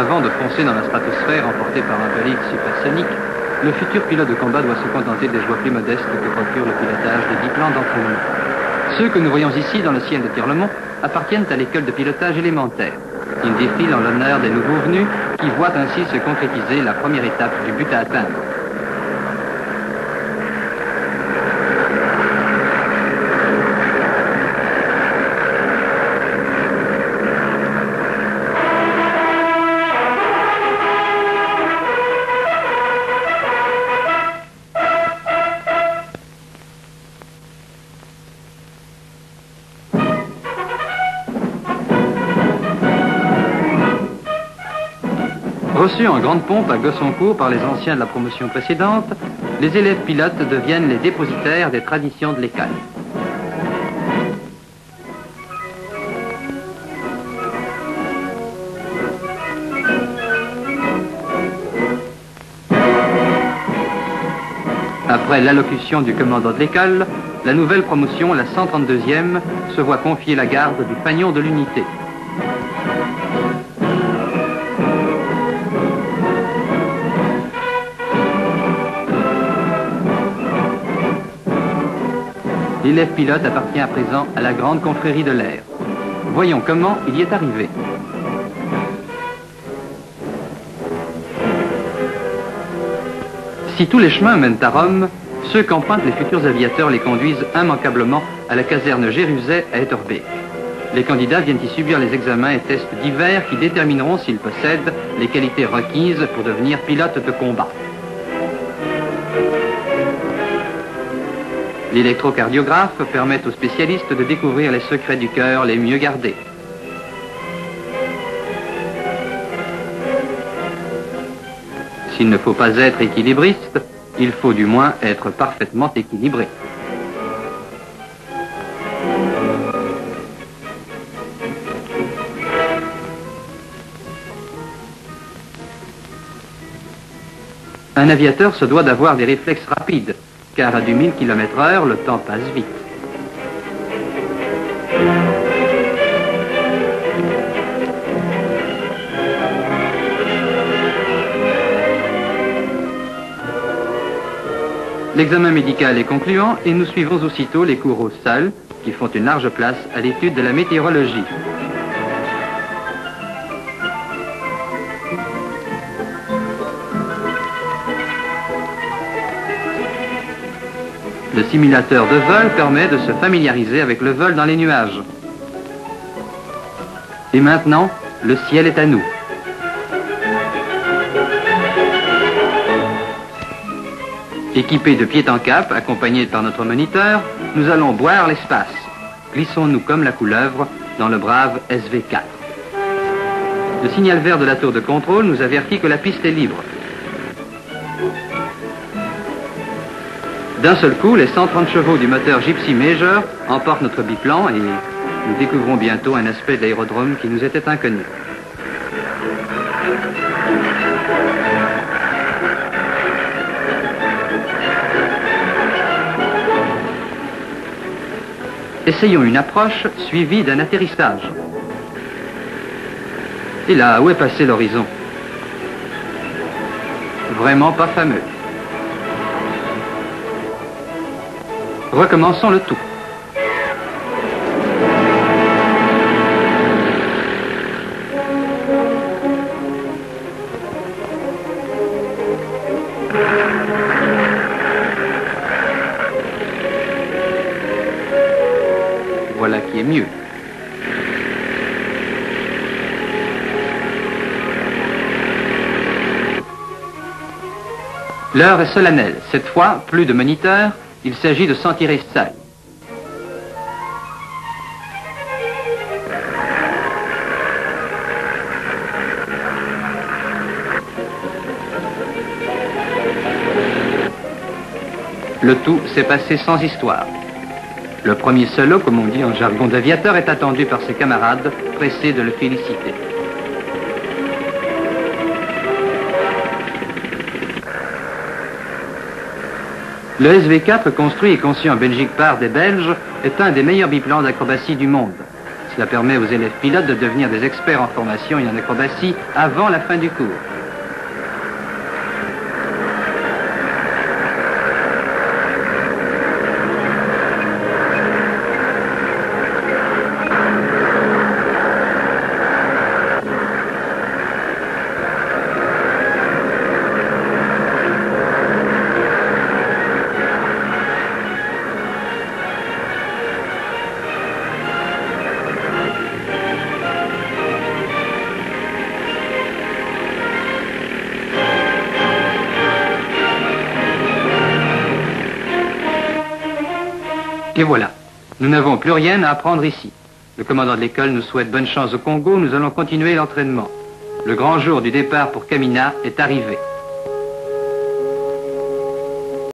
avant de foncer dans la stratosphère emporté par un bolide supersonique, le futur pilote de combat doit se contenter des joies plus modestes que procure le pilotage des biplans d'entraînement. Ceux que nous voyons ici dans le ciel de Tirlemont appartiennent à l'école de pilotage élémentaire. Ils défilent en l'honneur des nouveaux venus qui voient ainsi se concrétiser la première étape du but à atteindre. Reçus en grande pompe à Gossoncourt par les anciens de la promotion précédente, les élèves pilotes deviennent les dépositaires des traditions de l'école. Après l'allocution du commandant de l'école, la nouvelle promotion, la 132e, se voit confier la garde du fanion de l'unité. L'élève pilote appartient à présent à la grande confrérie de l'air. Voyons comment il y est arrivé. Si tous les chemins mènent à Rome, ceux qu'empruntent les futurs aviateurs les conduisent immanquablement à la caserne Géruzet à Etterbeek. Les candidats viennent y subir les examens et tests divers qui détermineront s'ils possèdent les qualités requises pour devenir pilote de combat. L'électrocardiographe permet aux spécialistes de découvrir les secrets du cœur les mieux gardés. S'il ne faut pas être équilibriste, il faut du moins être parfaitement équilibré. Un aviateur se doit d'avoir des réflexes rapides, car à du 1000 km/h, le temps passe vite. L'examen médical est concluant et nous suivons aussitôt les cours aux salles qui font une large place à l'étude de la météorologie. Le simulateur de vol permet de se familiariser avec le vol dans les nuages. Et maintenant, le ciel est à nous. Équipés de pied en cap, accompagnés par notre moniteur, nous allons boire l'espace. Glissons-nous comme la couleuvre dans le brave SV4. Le signal vert de la tour de contrôle nous avertit que la piste est libre. D'un seul coup, les 130 chevaux du moteur Gypsy Major emportent notre biplan et nous découvrons bientôt un aspect de l'aérodrome qui nous était inconnu. Essayons une approche suivie d'un atterrissage. Et là, où est passé l'horizon? Vraiment pas fameux. Recommençons le tout. Voilà qui est mieux. L'heure est solennelle. Cette fois, plus de moniteurs. Il s'agit de s'en tirer seul. Le tout s'est passé sans histoire. Le premier solo, comme on dit en jargon d'aviateur, est attendu par ses camarades, pressés de le féliciter. Le SV4, construit et conçu en Belgique par des Belges, est un des meilleurs biplans d'acrobatie du monde. Cela permet aux élèves pilotes de devenir des experts en formation et en acrobatie avant la fin du cours. Et voilà, nous n'avons plus rien à apprendre ici. Le commandant de l'école nous souhaite bonne chance au Congo, nous allons continuer l'entraînement. Le grand jour du départ pour Kamina est arrivé.